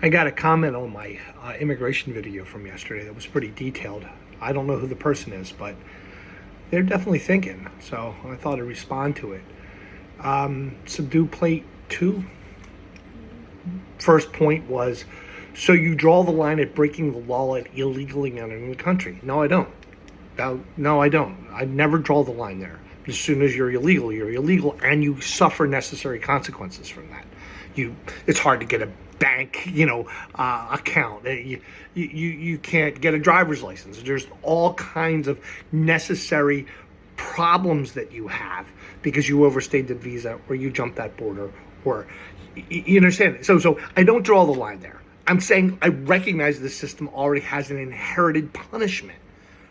I got a comment on my immigration video from yesterday that was pretty detailed. I don't know who the person is, but they're definitely thinking. So I thought I'd respond to it. Subdue plate 2. First point was, so you draw the line at breaking the law at illegally entering the country. No, I don't. No, I don't. I never draw the line there. As soon as you're illegal, and you suffer necessary consequences from that. It's hard to get a bank, account. You can't get a driver's license. There's all kinds of necessary problems that you have because you overstayed the visa or you jumped that border, or you understand. So I don't draw the line there. I'm saying I recognize the system already has an inherited punishment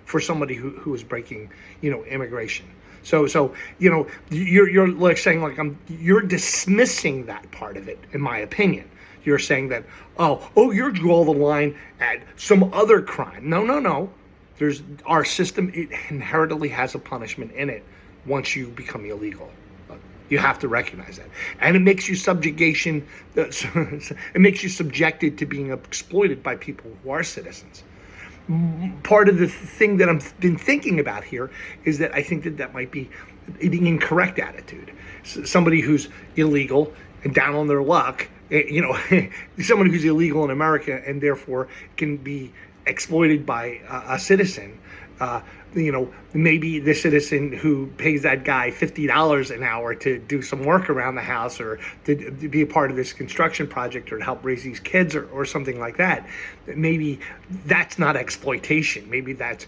for somebody who is breaking, immigration. So you're like saying you're dismissing that part of it, in my opinion. You're saying that you draw the line at some other crime. No. There's our system. It inherently has a punishment in it once you become illegal. You have to recognize that, and it makes you subjugation. It makes you subjected to being exploited by people who are citizens. Part of the thing that I've been thinking about here is that I think that might be the incorrect attitude. Somebody who's illegal and down on their luck, somebody who's illegal in America and therefore can be exploited by a citizen. Maybe the citizen who pays that guy $50 an hour to do some work around the house, or to be a part of this construction project, or to help raise these kids, or something like that. Maybe that's not exploitation. Maybe that's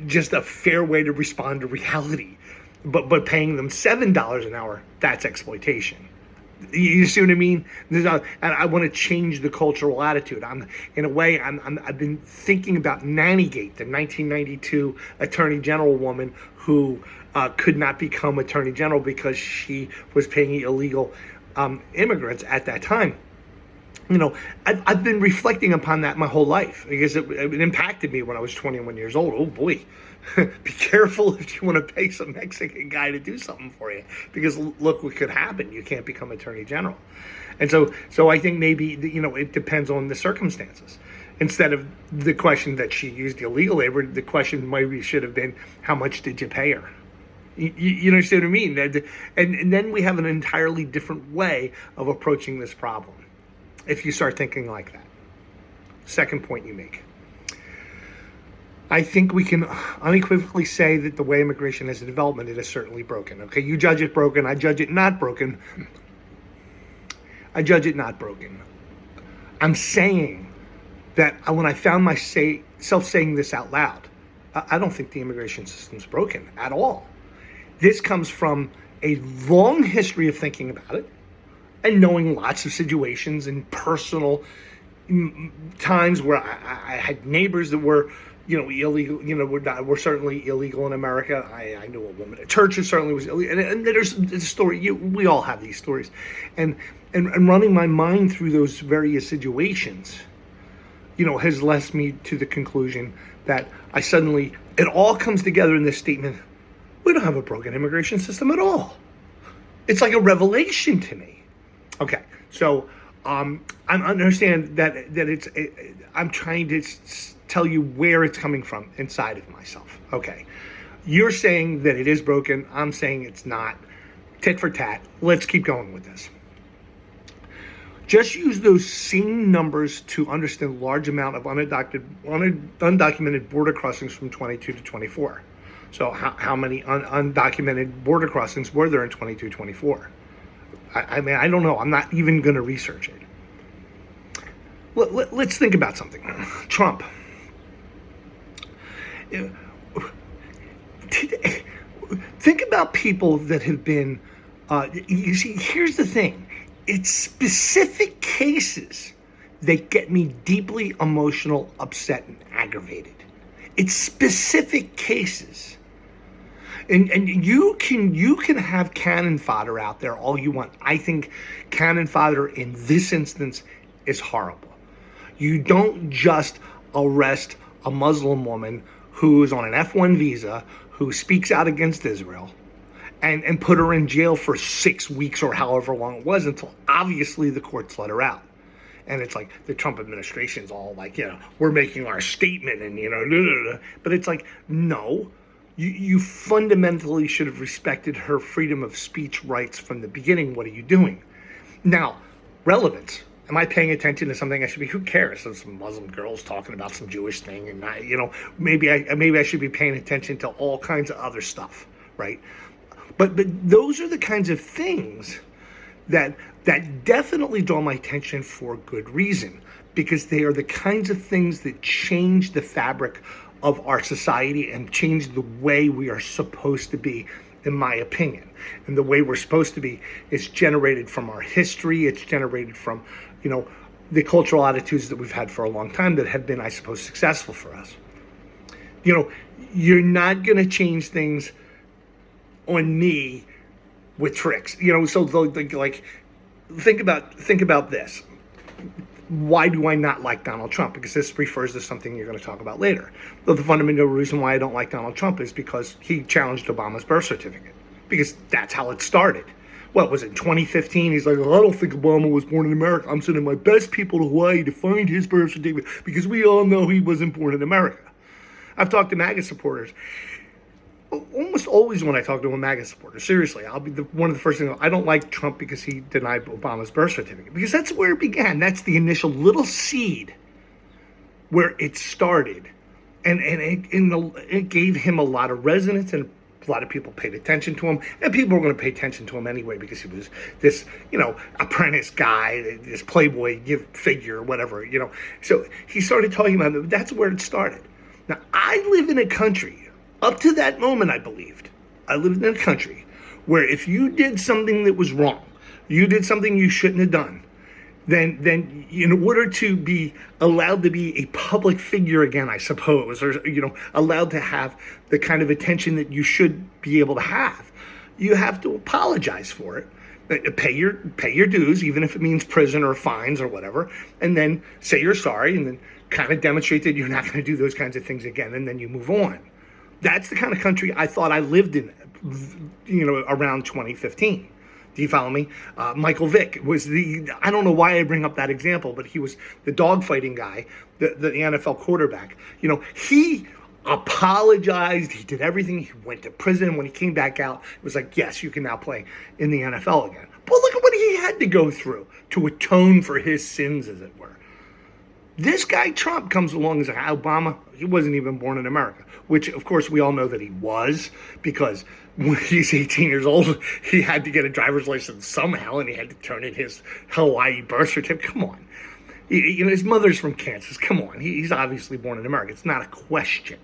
just a fair way to respond to reality. But paying them $7 an hour, that's exploitation. You see what I mean? And I want to change the cultural attitude. I've been thinking about Nannygate, the 1992 Attorney General woman who could not become Attorney General because she was paying illegal immigrants at that time. I've been reflecting upon that my whole life because it impacted me when I was 21 years old. Oh boy, be careful if you want to pay some Mexican guy to do something for you, because look what could happen. You can't become Attorney General. And so I think maybe, it depends on the circumstances. Instead of the question that she used illegal labor, the question maybe should have been, how much did you pay her? You understand what I mean? And then we have an entirely different way of approaching this problem if you start thinking like that. Second point you make. I think we can unequivocally say that the way immigration is a development, it is certainly broken. Okay, you judge it broken, I judge it not broken. I'm saying that when I found myself saying this out loud, I don't think the immigration system's broken at all. This comes from a long history of thinking about it and knowing lots of situations and personal times where I had neighbors that were, illegal, were certainly illegal in America. I knew a woman at church who certainly was illegal. And there's a story, we all have these stories. And running my mind through those various situations, has led me to the conclusion that it all comes together in this statement: we don't have a broken immigration system at all. It's like a revelation to me. Okay, so I understand that I'm trying to tell you where it's coming from inside of myself. Okay, you're saying that it is broken. I'm saying it's not. Tit for tat. Let's keep going with this. Just use those same numbers to understand the large amount of undocumented border crossings from 22 to 24. So how many undocumented border crossings were there in 22-24? I mean, I don't know. I'm not even going to research it. Let's think about something. Trump. Think about people that have been, you see, here's the thing. It's specific cases that get me deeply emotional, upset, and aggravated. It's specific cases. And you can have cannon fodder out there all you want. I think cannon fodder in this instance is horrible. You don't just arrest a Muslim woman who's on an F-1 visa, who speaks out against Israel, and put her in jail for 6 weeks or however long it was, until obviously the courts let her out. And it's like the Trump administration's all like, we're making our statement and, blah, blah, blah. But it's like, no, you fundamentally should have respected her freedom of speech rights from the beginning. What are you doing? Now, relevance. Am I paying attention to something I should be? Who cares? There's some Muslim girls talking about some Jewish thing, and maybe I should be paying attention to all kinds of other stuff, right? But those are the kinds of things that definitely draw my attention for good reason, because they are the kinds of things that change the fabric of our society and change the way we are supposed to be, in my opinion. And the way we're supposed to be is generated from our history. It's generated from, the cultural attitudes that we've had for a long time that have been, I suppose, successful for us. You're not going to change things on me with tricks. So like, think about this. Why do I not like Donald Trump? Because this refers to something you're going to talk about later. But the fundamental reason why I don't like Donald Trump is because he challenged Obama's birth certificate. Because that's how it started. What was it, 2015? He's like, I don't think Obama was born in America. I'm sending my best people to Hawaii to find his birth certificate because we all know he wasn't born in America. I've talked to MAGA supporters. Almost always when I talk to a MAGA supporter, seriously, I'll be one of the first things. I don't like Trump because he denied Obama's birth certificate. Because that's where it began. That's the initial little seed where it started. And it gave him a lot of resonance, and a lot of people paid attention to him. And people were going to pay attention to him anyway because he was this, apprentice guy, this playboy figure, whatever, So he started talking about it. That's where it started. Now, I live in a country. Up to that moment, I believed. I lived in a country where if you did something that was wrong, you did something you shouldn't have done, then in order to be allowed to be a public figure again, I suppose, or allowed to have the kind of attention that you should be able to have, you have to apologize for it. Pay your dues, even if it means prison or fines or whatever, and then say you're sorry, and then kind of demonstrate that you're not going to do those kinds of things again, and then you move on. That's the kind of country I thought I lived in, around 2015. Do you follow me? Michael Vick was I don't know why I bring up that example, but he was the dogfighting guy, the NFL quarterback. He apologized. He did everything. He went to prison. When he came back out, it was like, yes, you can now play in the NFL again. But look at what he had to go through to atone for his sins, as it were. This guy Trump comes along and says, Obama, he wasn't even born in America, which, of course, we all know that he was, because when he's 18 years old, he had to get a driver's license somehow, and he had to turn in his Hawaii birth certificate. Come on. His mother's from Kansas. Come on. He's obviously born in America. It's not a question.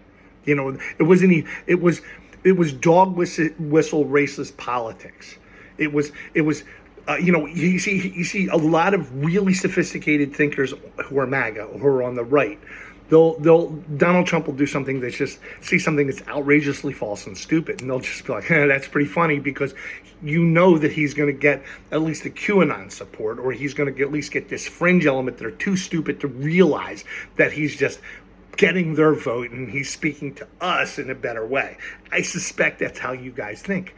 It was dog whistle racist politics. It was. You see a lot of really sophisticated thinkers who are MAGA, who are on the right. Donald Trump will do something that's just, see something that's outrageously false and stupid, and they'll just be like, that's pretty funny, because that he's going to get at least the QAnon support, or he's going to at least get this fringe element that are too stupid to realize that he's just getting their vote and he's speaking to us in a better way. I suspect that's how you guys think.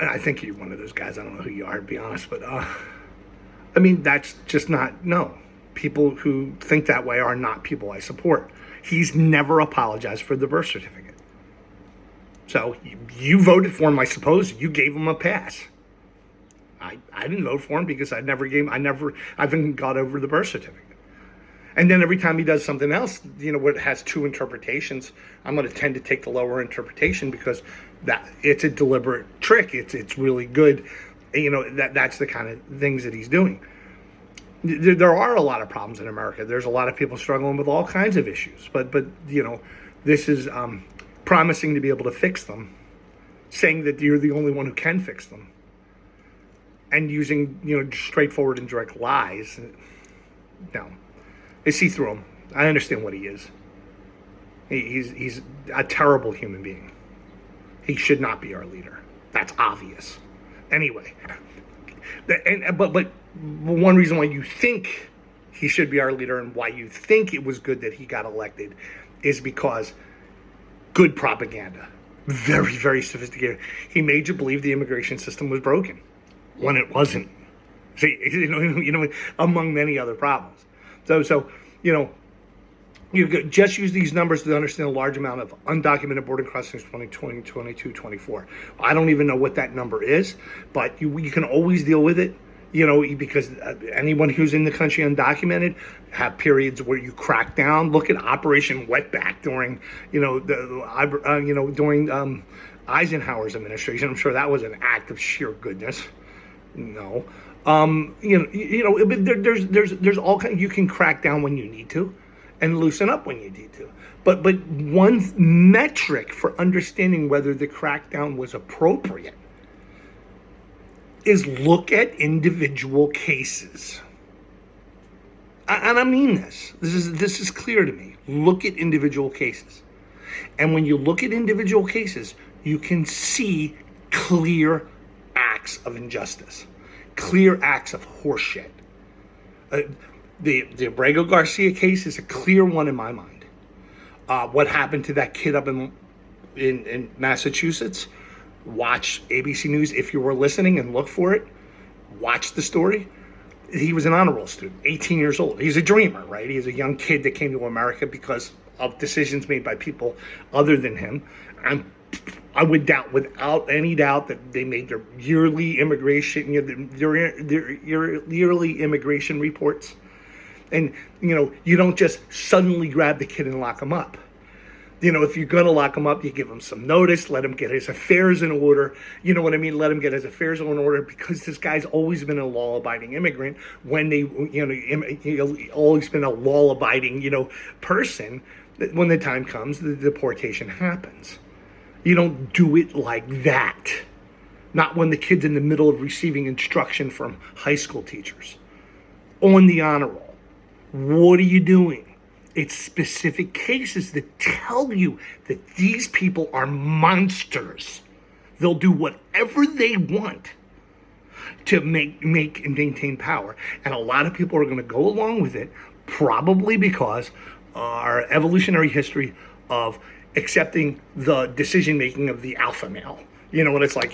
I think you're one of those guys. I don't know who you are, to be honest, but that's just not, no. People who think that way are not people I support. He's never apologized for the birth certificate. So you voted for him, I suppose. You gave him a pass. I didn't vote for him because I haven't got over the birth certificate. And then every time he does something else, where it has two interpretations, I'm going to tend to take the lower interpretation, because that it's a deliberate trick. It's really good. That's the kind of things that he's doing. There are a lot of problems in America. There's a lot of people struggling with all kinds of issues. But this is promising to be able to fix them, saying that you're the only one who can fix them, and using straightforward and direct lies. No. I see through him. I understand what he is. He's a terrible human being. He should not be our leader. That's obvious. Anyway, but one reason why you think he should be our leader, and why you think it was good that he got elected, is because good propaganda. Very, very sophisticated. He made you believe the immigration system was broken when it wasn't. See, among many other problems. So you could just use these numbers to understand a large amount of undocumented border crossings 2020, 22, 24. I don't even know what that number is, but you can always deal with it, because anyone who's in the country undocumented have periods where you crack down. Look at Operation Wetback during, during Eisenhower's administration. I'm sure that was an act of sheer goodness. No, there's all kind. You can crack down when you need to, and loosen up when you need to. But one metric for understanding whether the crackdown was appropriate is look at individual cases. And I mean this. This is clear to me. Look at individual cases. And when you look at individual cases, you can see clear acts of injustice, clear acts of horseshit. The Abrego Garcia case is a clear one in my mind. What happened to that kid up in Massachusetts? Watch ABC News if you were listening and look for it. Watch the story. He was an honor roll student, 18 years old. He's a dreamer, right? He's a young kid that came to America because of decisions made by people other than him. I would doubt, without any doubt, that they made their yearly immigration, their yearly immigration reports. And, you don't just suddenly grab the kid and lock him up. If you're going to lock him up, you give him some notice, let him get his affairs in order. You know what I mean? Let him get his affairs in order, because this guy's always been a law-abiding immigrant. He's always been a law-abiding, person. When the time comes, the deportation happens. You don't do it like that. Not when the kid's in the middle of receiving instruction from high school teachers on the honor roll. What are you doing? It's specific cases that tell you that these people are monsters. They'll do whatever they want to make and maintain power. And a lot of people are going to go along with it, probably because our evolutionary history of accepting the decision-making of the alpha male. What it's like,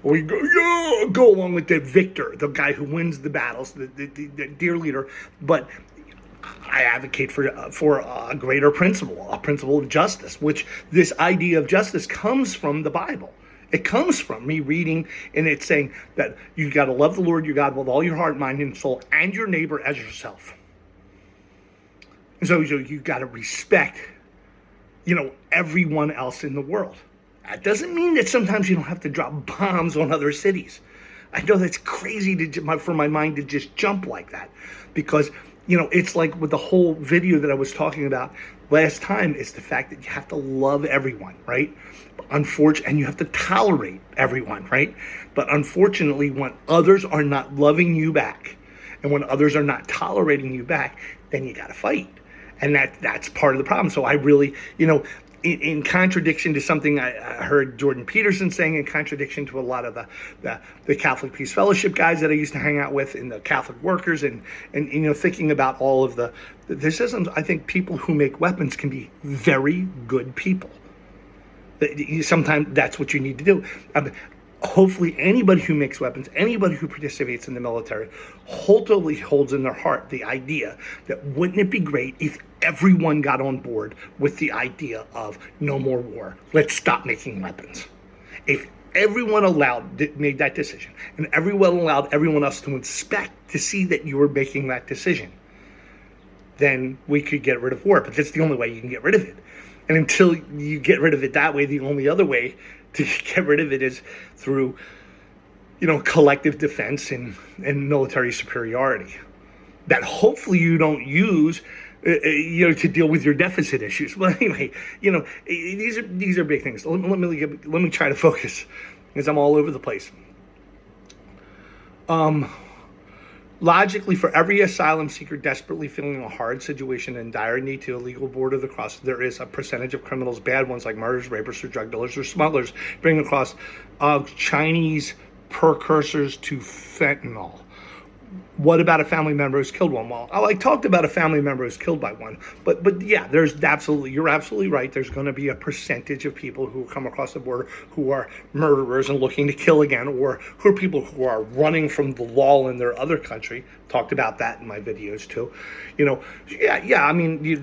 we go along with the victor, the guy who wins the battles, the dear leader. But I advocate for a greater principle, a principle of justice, which this idea of justice comes from the Bible. It comes from me reading, and it's saying that you got to love the Lord your God with all your heart, mind, and soul, and your neighbor as yourself. And so you got to respect, everyone else in the world. That doesn't mean that sometimes you don't have to drop bombs on other cities. I know that's crazy for my mind to just jump like that, because it's like with the whole video that I was talking about last time, it's the fact that you have to love everyone, right? And you have to tolerate everyone, right? But unfortunately, when others are not loving you back, and when others are not tolerating you back, then you got to fight. And that's part of the problem. So I really, in contradiction to something I heard Jordan Peterson saying, in contradiction to a lot of the Catholic Peace Fellowship guys that I used to hang out with, and the Catholic workers, and thinking about all of the systems, I think people who make weapons can be very good people. Sometimes that's what you need to do. Hopefully anybody who makes weapons, anybody who participates in the military, totally holds in their heart the idea that wouldn't it be great if everyone got on board with the idea of no more war. Let's stop making weapons. If everyone made that decision, and everyone allowed everyone else to inspect to see that you were making that decision, then we could get rid of war. But that's the only way you can get rid of it. And until you get rid of it that way, the only other way to get rid of it is through, collective defense and military superiority that hopefully you don't use, to deal with your deficit issues. Well, anyway, these are big things. Let me try to focus, because I'm all over the place. Logically, for every asylum seeker desperately feeling a hard situation and dire need to illegal border the cross, there is a percentage of criminals, bad ones like murderers, rapists, or drug dealers, or smugglers, bringing across Chinese precursors to fentanyl. What about a family member who's killed one? Well, I talked about a family member who's killed by one, but yeah, you're absolutely right. There's going to be a percentage of people who come across the border who are murderers and looking to kill again, or who are people who are running from the law in their other country. Talked about that in my videos too. Yeah. I mean,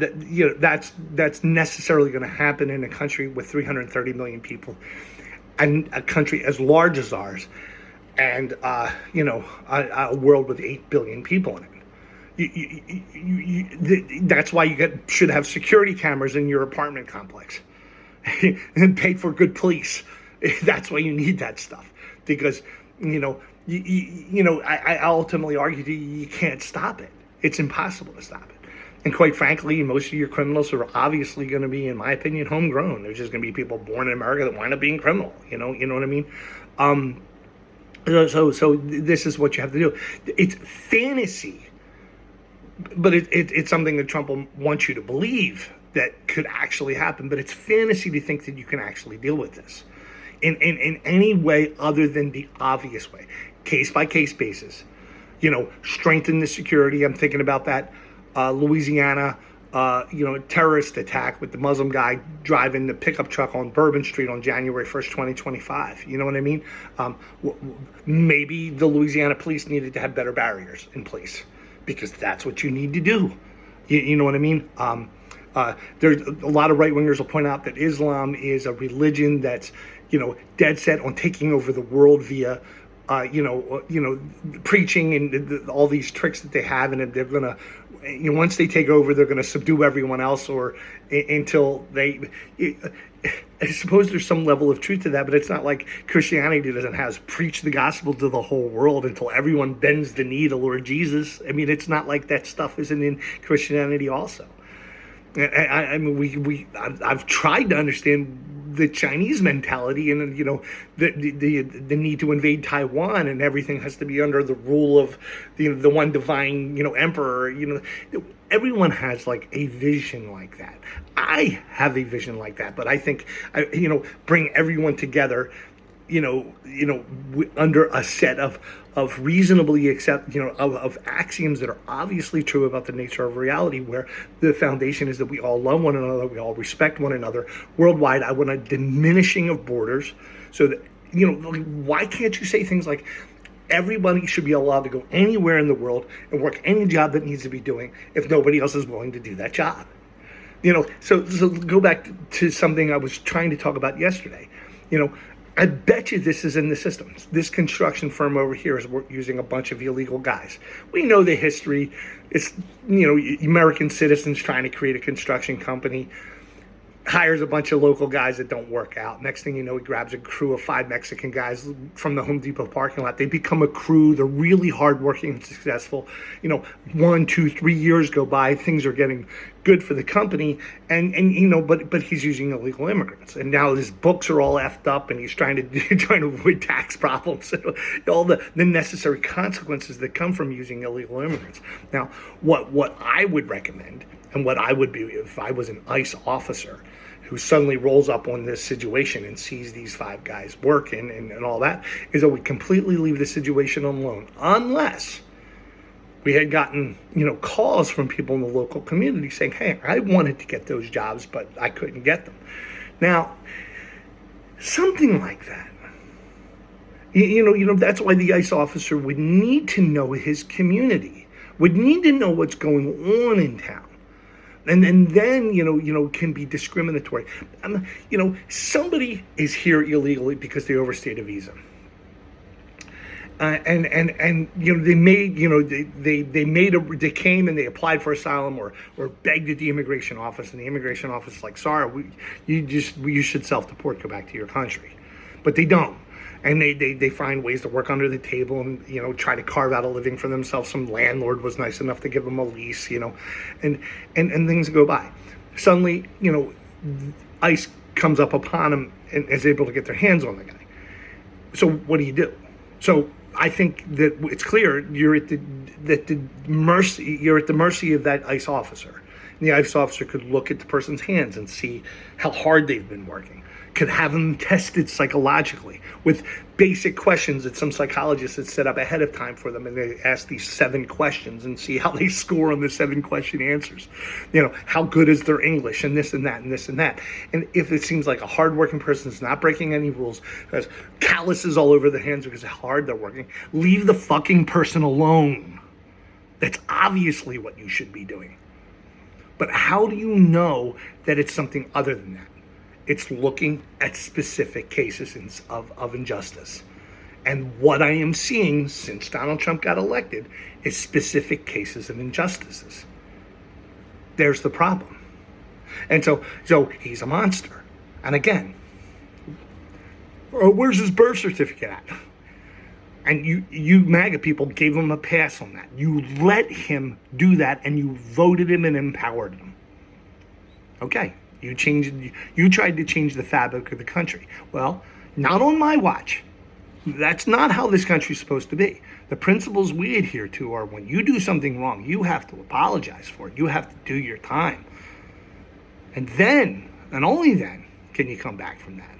that's necessarily going to happen in a country with 330 million people, and a country as large as ours. And a world with 8 billion people in it. That's why should have security cameras in your apartment complex and pay for good police. That's why you need that stuff, because I ultimately argue that you can't stop it. It's impossible to stop it. And quite frankly, most of your criminals are obviously going to be, in my opinion, homegrown. There's just going to be people born in America that wind up being criminal. You know what I mean? So this is what you have to do. It's fantasy, but it's something that Trump wants you to believe that could actually happen. But it's fantasy to think that you can actually deal with this in any way other than the obvious way, case by case basis. Strengthen the security. I'm thinking about that Louisiana. Terrorist attack with the Muslim guy driving the pickup truck on Bourbon Street on January 1st, 2025. You know what I mean? Maybe the Louisiana police needed to have better barriers in place, because that's what you need to do. You know what I mean? There's a lot of right-wingers will point out that Islam is a religion that's, dead set on taking over the world via preaching and all these tricks that they have, and they're gonna, once they take over, they're gonna subdue everyone else, or until they. I suppose there's some level of truth to that, but it's not like Christianity doesn't have preach the gospel to the whole world until everyone bends the knee to Lord Jesus. I mean, it's not like that stuff isn't in Christianity also. I mean, I've tried to understand the Chinese mentality, and the need to invade Taiwan, and everything has to be under the rule of the one divine emperor. Everyone has like a vision like that. I have a vision like that, but I think bring everyone together, under a set of reasonably of axioms that are obviously true about the nature of reality, where the foundation is that we all love one another, we all respect one another worldwide. I want a diminishing of borders, so that why can't you say things like everybody should be allowed to go anywhere in the world and work any job that needs to be doing if nobody else is willing to do that job? So go back to something I was trying to talk about yesterday. I bet you this is in the system. This construction firm over here is using a bunch of illegal guys. We know the history. It's, American citizens trying to create a construction company, hires a bunch of local guys that don't work out. Next thing you know, he grabs a crew of 5 Mexican guys from the Home Depot parking lot. They become a crew. They're really hardworking and successful. 1, 2, 3 years go by. Things are getting good for the company, but he's using illegal immigrants, and now his books are all effed up, and he's trying to avoid tax problems, all the necessary consequences that come from using illegal immigrants. Now, what I would recommend, and what I would be if I was an ICE officer who suddenly rolls up on this situation and sees these 5 guys working and all that, is that we completely leave the situation alone, unless we had gotten, calls from people in the local community saying, hey, I wanted to get those jobs, but I couldn't get them. Now, something like that. That's why the ICE officer would need to know his community, would need to know what's going on in town. And then, can be discriminatory. Somebody is here illegally because they overstayed a visa. They came and they applied for asylum or begged at the immigration office, and the immigration office is like, sorry, you should self-deport, go back to your country. But they don't. And they find ways to work under the table and, try to carve out a living for themselves. Some landlord was nice enough to give them a lease, and things go by. Suddenly, ICE comes up upon them and is able to get their hands on the guy. So what do you do? So I think that it's clear you're at the mercy of that ICE officer. And the ICE officer could look at the person's hands and see how hard they've been working. could have them tested psychologically with basic questions that some psychologists had set up ahead of time for them, and they ask these 7 questions and see how they score on the 7 question answers. How good is their English, and this and that and this and that. And if it seems like a hardworking person is not breaking any rules, has calluses all over their hands because of how hard they're working, leave the fucking person alone. That's obviously what you should be doing. But how do you know that it's something other than that? It's looking at specific cases of injustice. And what I am seeing since Donald Trump got elected is specific cases of injustices. There's the problem. And so he's a monster. And again, where's his birth certificate at? And you MAGA people gave him a pass on that. You let him do that, and you voted him and empowered him. Okay, you tried to change the fabric of the country. Well, not on my watch. That's not how this country's supposed to be. The principles we adhere to are when you do something wrong, you have to apologize for it. You have to do your time. And then, and only then, can you come back from that.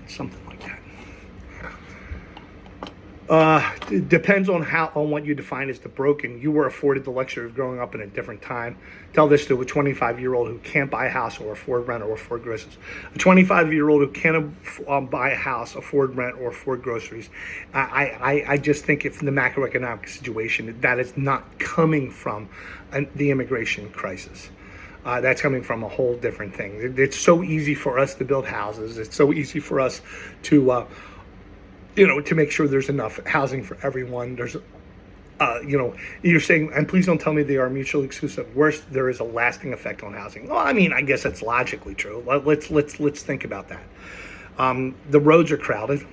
Something like that. It depends on what you define as the broken. You were afforded the luxury of growing up in a different time. Tell this to a 25-year-old who can't buy a house or afford rent or afford groceries. A 25-year-old who can't buy a house, afford rent, or afford groceries. I just think if the macroeconomic situation, that is not coming from the immigration crisis. That's coming from a whole different thing. It's so easy for us to build houses. It's so easy for us to, to make sure there's enough housing for everyone. There's, you're saying, and please don't tell me they are mutually exclusive. Worse, there is a lasting effect on housing. Well, I mean, I guess that's logically true. Let's think about that. The roads are crowded.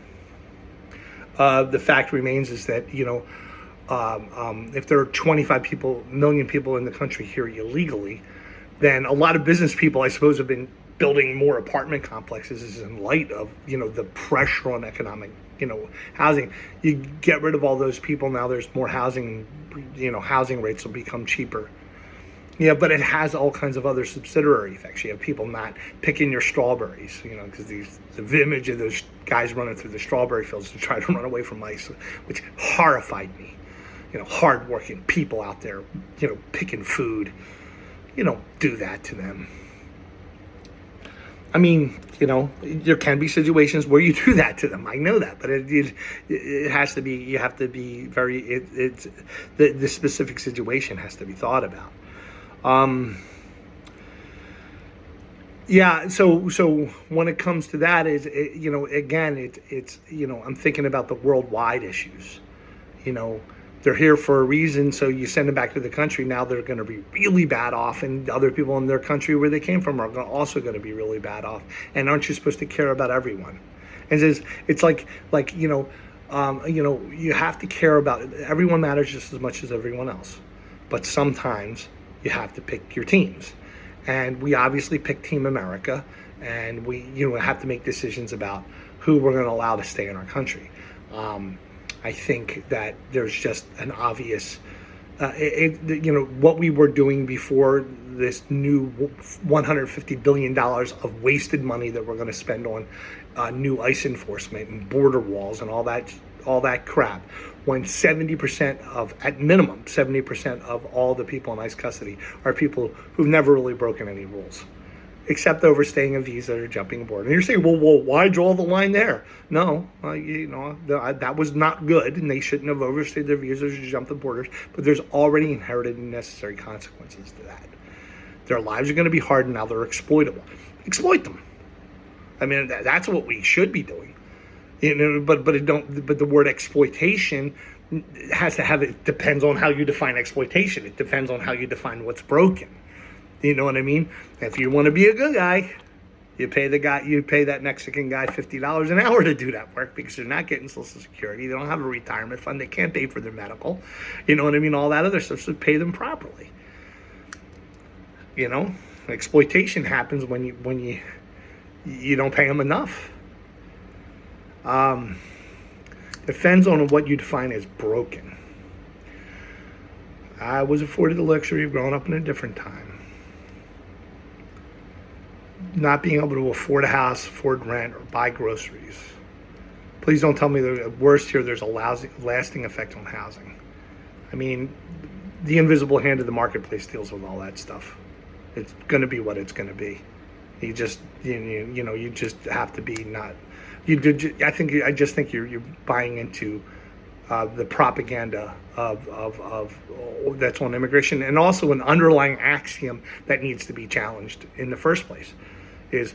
The fact remains is that, if there are 25 million people in the country here illegally, then a lot of business people, I suppose, have been building more apartment complexes in light of, the pressure on economic, housing. You get rid of all those people, now there's more housing, housing rates will become cheaper. Yeah, but it has all kinds of other subsidiary effects. You have people not picking your strawberries, because the image of those guys running through the strawberry fields to try to run away from ICE, which horrified me. Hardworking people out there, picking food. You don't do that to them. I mean, there can be situations where you do that to them. I know that, but it has to be. You have to be very. It's the specific situation has to be thought about. Yeah. So when it comes to that, again, it's I'm thinking about the worldwide issues. They're here for a reason, so you send them back to the country. Now they're going to be really bad off, and other people in their country where they came from are also going to be really bad off. And aren't you supposed to care about everyone? And it's like you have to care about everyone. Matters just as much as everyone else, but sometimes you have to pick your teams, and we obviously picked Team America, and we have to make decisions about who we're going to allow to stay in our country. I think that there's just an obvious, what we were doing before this new $150 billion of wasted money that we're going to spend on new ICE enforcement and border walls and all that crap, when 70% at minimum, 70% of all the people in ICE custody are people who've never really broken any rules, except overstaying a visa or jumping aboard. And you're saying, well, why draw the line there? No, that was not good, and they shouldn't have overstayed their visas or jumped the borders, but there's already inherited and necessary consequences to that. Their lives are going to be hard, and now they're exploitable. Exploit them. I mean, that's what we should be doing. But the word exploitation has to have, it depends on how you define exploitation. It depends on how you define what's broken. You know what I mean? If you want to be a good guy, you pay that Mexican guy $50 an hour to do that work because they're not getting Social Security. They don't have a retirement fund. They can't pay for their medical. You know what I mean? All that other stuff. So pay them properly. Exploitation happens when you don't pay them enough. Depends on what you define as broken. I was afforded the luxury of growing up in a different time. not being able to afford a house, afford rent, or buy groceries. Please don't tell me the worst here, there's a lasting effect on housing. I mean, the invisible hand of the marketplace deals with all that stuff. It's going to be what it's going to be. You just, you just have to be not. I just think you're buying into the propaganda of that's on immigration, and also an underlying axiom that needs to be challenged in the first place is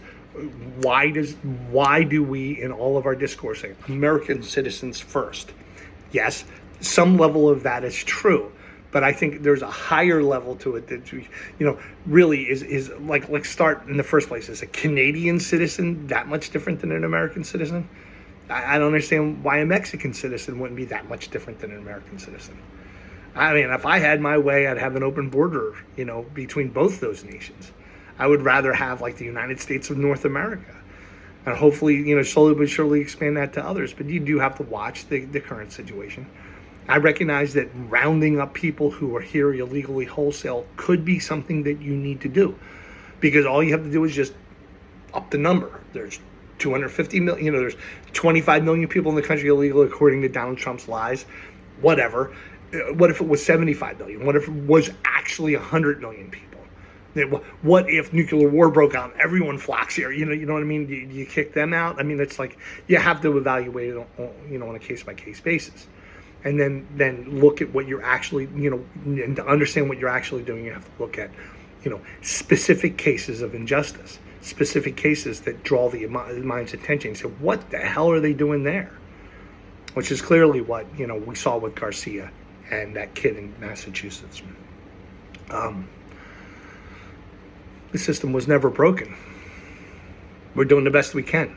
why do we in all of our discourse say American citizens first? Yes, some level of that is true, but I think there's a higher level to it that really is like start in the first place. Is a Canadian citizen that much different than an American citizen? I don't understand why a Mexican citizen wouldn't be that much different than an American citizen. I mean, if I had my way, I'd have an open border, between both those nations. I would rather have like the United States of North America, and hopefully, slowly but surely expand that to others. But you do have to watch the current situation. I recognize that rounding up people who are here illegally wholesale could be something that you need to do, because all you have to do is just up the number. There's 250 million, there's 25 million people in the country illegal according to Donald Trump's lies. Whatever. What if it was 75 million? What if it was actually 100 million people? What if nuclear war broke out and everyone flocks here? You know what I mean? You kick them out? I mean, it's like you have to evaluate it on a case-by-case basis. And then look at what you're actually, and to understand what you're actually doing, you have to look at, specific cases of injustice, specific cases that draw the mind's attention. So what the hell are they doing there? Which is clearly what, we saw with Garcia and that kid in Massachusetts. The system was never broken. We're doing the best we can.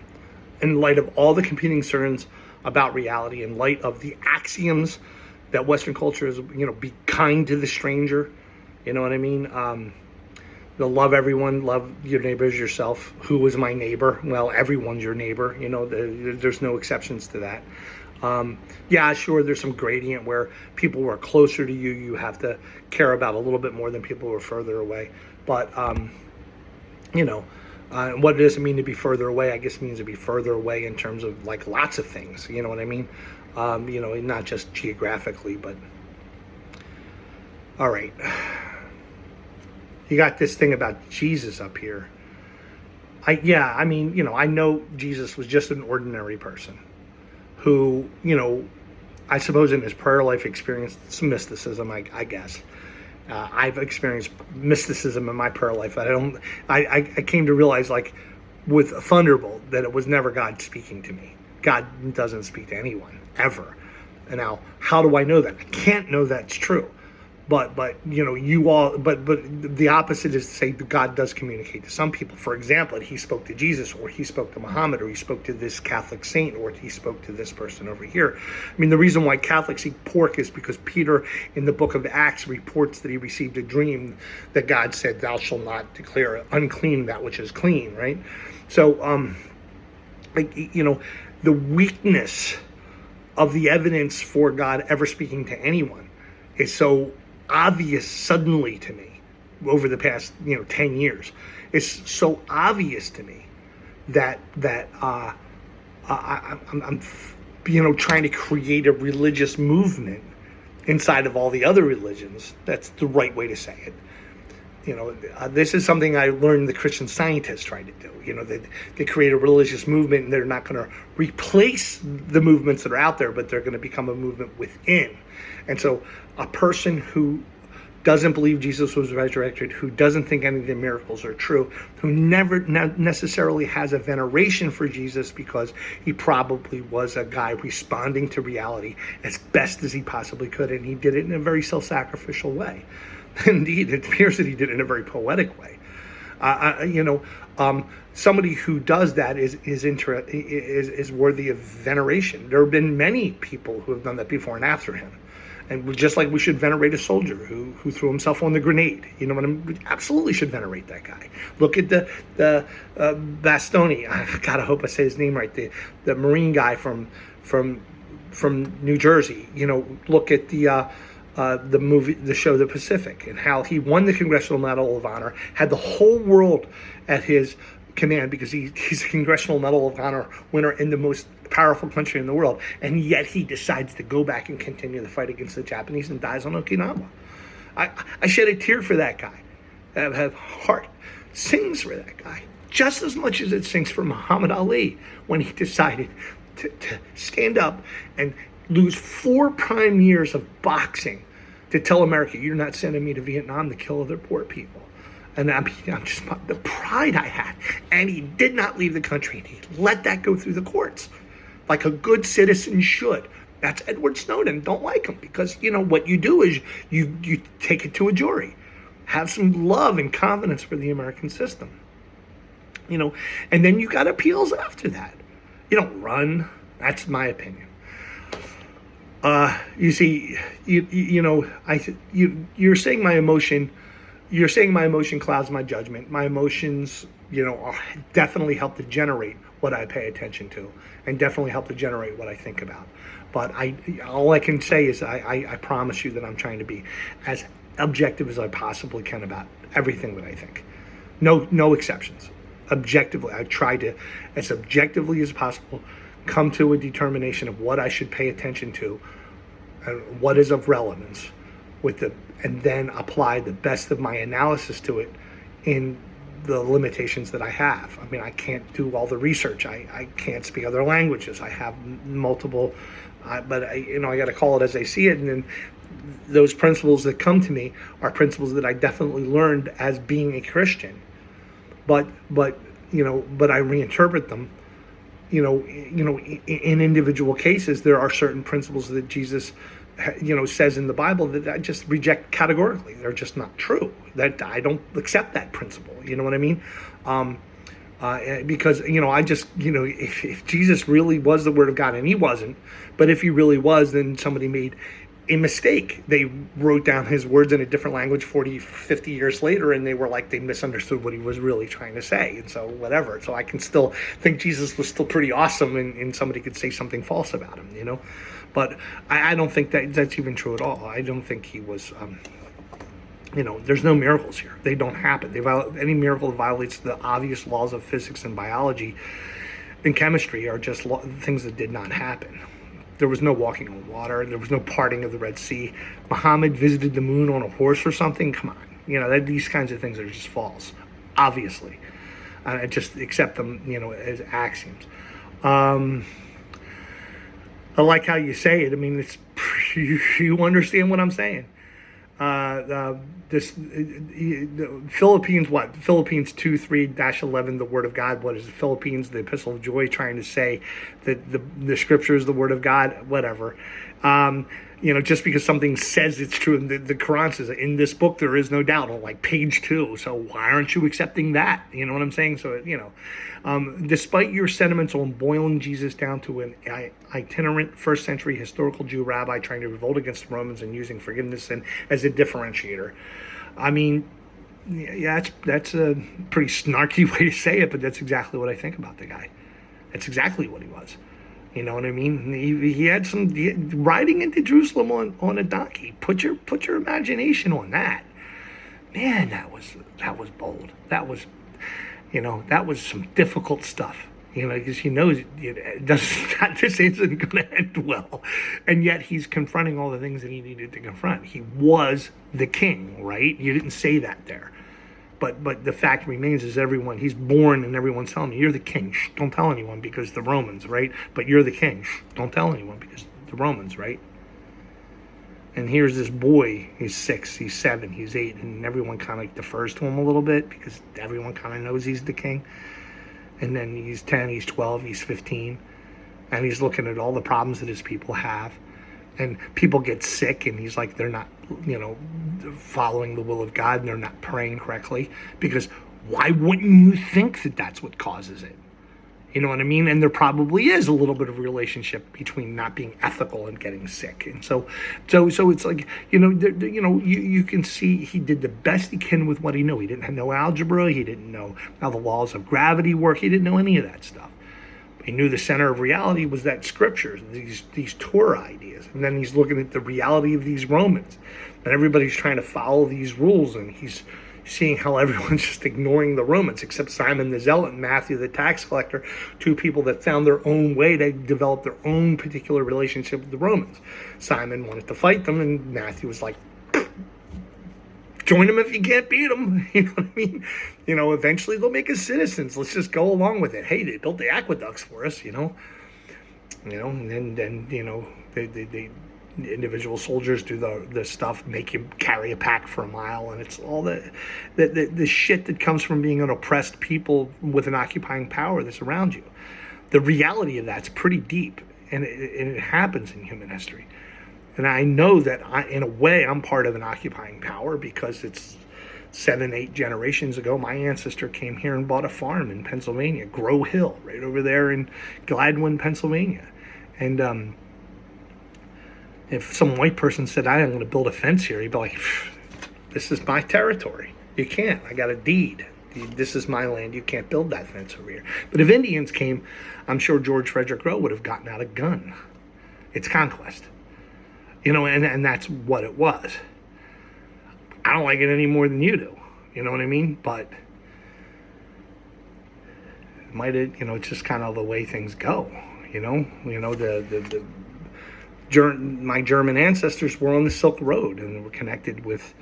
In light of all the competing concerns about reality, in light of the axioms that Western culture is, be kind to the stranger, you know what I mean? Love everyone, love your neighbor as yourself. Who is my neighbor? Well, everyone's your neighbor. There's no exceptions to that. Yeah, sure, there's some gradient where people who are closer to you, you have to care about a little bit more than people who are further away. But, what does it mean to be further away? I guess it means to be further away in terms of like lots of things. You know what I mean? Not just geographically, but all right. You got this thing about Jesus up here. I know Jesus was just an ordinary person who, I suppose in his prayer life experienced some mysticism, I guess. I've experienced mysticism in my prayer life. I came to realize, like with Thunderbolt, that it was never God speaking to me. God doesn't speak to anyone ever. And now, how do I know that? I can't know that's true. But the opposite is to say that God does communicate to some people. For example, he spoke to Jesus, or he spoke to Muhammad, or he spoke to this Catholic saint, or he spoke to this person over here. I mean, the reason why Catholics eat pork is because Peter in the book of Acts reports that he received a dream that God said, "Thou shalt not declare unclean that which is clean," right? So, the weakness of the evidence for God ever speaking to anyone is so obvious suddenly to me over the past 10 years. It's so obvious to me that I'm trying to create a religious movement inside of all the other religions. That's the right way to say it. This is something I learned the Christian Scientists tried to do. They create a religious movement, and they're not going to replace the movements that are out there, but they're going to become a movement within. And so a person who doesn't believe Jesus was resurrected, who doesn't think any of the miracles are true, who never necessarily has a veneration for Jesus because he probably was a guy responding to reality as best as he possibly could, and he did it in a very self-sacrificial way. Indeed, it appears that he did it in a very poetic way. Somebody who does that is worthy of veneration. There have been many people who have done that before and after him. And just like we should venerate a soldier who threw himself on the grenade. You know what I mean? We absolutely should venerate that guy. Look at the Bastoni. God, I hope I say his name right. The Marine guy from New Jersey. Look at the show The Pacific, and how he won the Congressional Medal of Honor, had the whole world at his command because he's a Congressional Medal of Honor winner in the most powerful country in the world, and yet he decides to go back and continue the fight against the Japanese and dies on Okinawa. I shed a tear for that guy. Have heart sings for that guy just as much as it sings for Muhammad Ali when he decided to stand up and lose 4 prime years of boxing to tell America, you're not sending me to Vietnam to kill other poor people. And I'm just the pride I had. And he did not leave the country. And he let that go through the courts like a good citizen should. That's Edward Snowden. Don't like him because, what you do is you take it to a jury. Have some love and confidence for the American system. And then you got appeals after that. You don't run. That's my opinion. You see, you're saying my emotion. You're saying my emotion clouds my judgment. My emotions, definitely help to generate what I pay attention to, and definitely help to generate what I think about. But all I can say is I promise you that I'm trying to be as objective as I possibly can about everything that I think. No exceptions. Objectively, I try to, as objectively as possible, come to a determination of what I should pay attention to and what is of relevance and then apply the best of my analysis to it in the limitations that I have. I mean, I can't do all the research. I can't speak other languages. I have multiple, but I got to call it as I see it. And then those principles that come to me are principles that I definitely learned as being a Christian. But I reinterpret them. In individual cases, there are certain principles that Jesus, says in the Bible that I just reject categorically. They're just not true. That I don't accept that principle. You know what I mean? Because I just if Jesus really was the Word of God, and he wasn't, but if he really was, then somebody made a mistake. They wrote down his words in a different language 40, 50 years later, and they misunderstood what he was really trying to say. And so whatever. So I can still think Jesus was still pretty awesome, and somebody could say something false about him, But I don't think that's even true at all. I don't think he was, there's no miracles here. They don't happen. Any miracle that violates the obvious laws of physics and biology and chemistry are just things that did not happen. There was no walking on water. There was no parting of the Red Sea. Muhammad visited the moon on a horse or something. Come on. These kinds of things are just false, obviously. I just accept them, as axioms. I like how you say it. I mean, it's you understand what I'm saying. Philippines 2:3-11, the Word of God. What is the Philippines? The Epistle of Joy, trying to say that the Scripture is the Word of God. Whatever. Just because something says it's true, and the Quran says in this book there is no doubt on like page 2. So why aren't you accepting that? You know what I'm saying? So despite your sentiments on boiling Jesus down to an itinerant first century historical Jew rabbi trying to revolt against the Romans and using forgiveness as a differentiator, I mean, yeah, that's a pretty snarky way to say it, but that's exactly what I think about the guy. That's exactly what he was. You know what I mean? He had riding into Jerusalem on a donkey. Put your imagination on that. Man, that was bold. That was some difficult stuff. Because he knows this isn't going to end well. And yet he's confronting all the things that he needed to confront. He was the king, right? You didn't say that there. But the fact remains is he's born and everyone's telling him, you're the king. Shh, don't tell anyone because the Romans, right? But you're the king. Shh, don't tell anyone because the Romans, right? And here's this boy, he's 6, he's 7, he's 8, and everyone kind of defers to him a little bit because everyone kind of knows he's the king. And then he's 10, he's 12, he's 15, and he's looking at all the problems that his people have. And people get sick, and he's like, they're not, following the will of God, and they're not praying correctly. Because why wouldn't you think that that's what causes it? You know what I mean? And there probably is a little bit of a relationship between not being ethical and getting sick. And so it's like, you can see he did the best he can with what he knew. He didn't know algebra. He didn't know how the laws of gravity work. He didn't know any of that stuff. He knew the center of reality was that scriptures, these Torah ideas. And then he's looking at the reality of these Romans. And everybody's trying to follow these rules. And he's seeing how everyone's just ignoring the Romans, except Simon the Zealot and Matthew the tax collector, two people that found their own way to develop their own particular relationship with the Romans. Simon wanted to fight them, and Matthew was like, join them if you can't beat them. You know what I mean? Eventually they'll make us citizens. Let's just go along with it. Hey, they built the aqueducts for us, and then they individual soldiers do the stuff, make you carry a pack for a mile, and it's all the shit that comes from being an oppressed people with an occupying power that's around you. The reality of that's pretty deep, and it happens in human history. And I know that in a way, I'm part of an occupying power because it's 7-8 generations ago, my ancestor came here and bought a farm in Pennsylvania, Grow Hill, right over there in Gladwin, Pennsylvania. And if some white person said, I'm going to build a fence here, he'd be like, this is my territory. You can't. I got a deed. This is my land. You can't build that fence over here. But if Indians came, I'm sure George Frederick Roe would have gotten out a gun. It's conquest. And that's what it was. I don't like it any more than you do. You know what I mean? But it might have, it's just kind of the way things go. My German ancestors were on the Silk Road and were connected with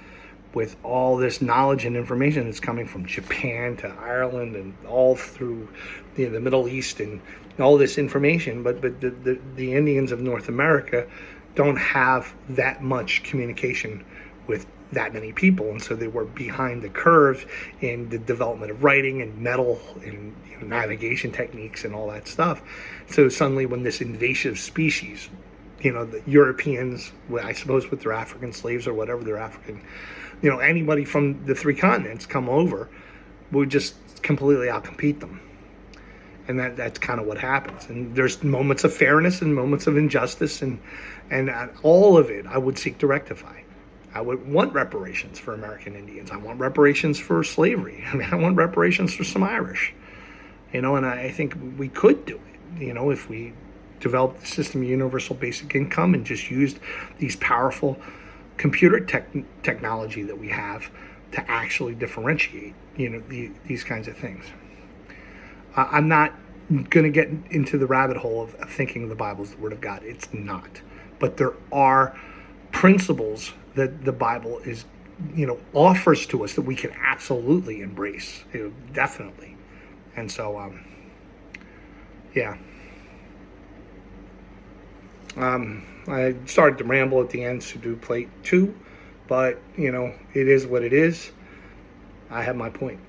all this knowledge and information that's coming from Japan to Ireland and all through the Middle East and all this information. But the Indians of North America don't have that much communication with that many people, and so they were behind the curve in the development of writing and metal and navigation techniques and all that stuff. So suddenly when this invasive species, the Europeans, I suppose with their African slaves or whatever, they're African, anybody from the three continents come over, would just completely outcompete them. And that's kind of what happens. And there's moments of fairness and moments of injustice, and all of it I would seek to rectify. I would want reparations for American Indians. I want reparations for slavery. I want reparations for some Irish. And I think we could do it, if we developed the system of universal basic income and just used these powerful computer technology that we have to actually differentiate, these kinds of things. I'm not going to get into the rabbit hole of thinking the Bible is the Word of God. It's not. But there are principles that the Bible is, offers to us that we can absolutely embrace, definitely. And so, yeah. I started to ramble at the end to do plate 2, but, it is what it is. I have my point.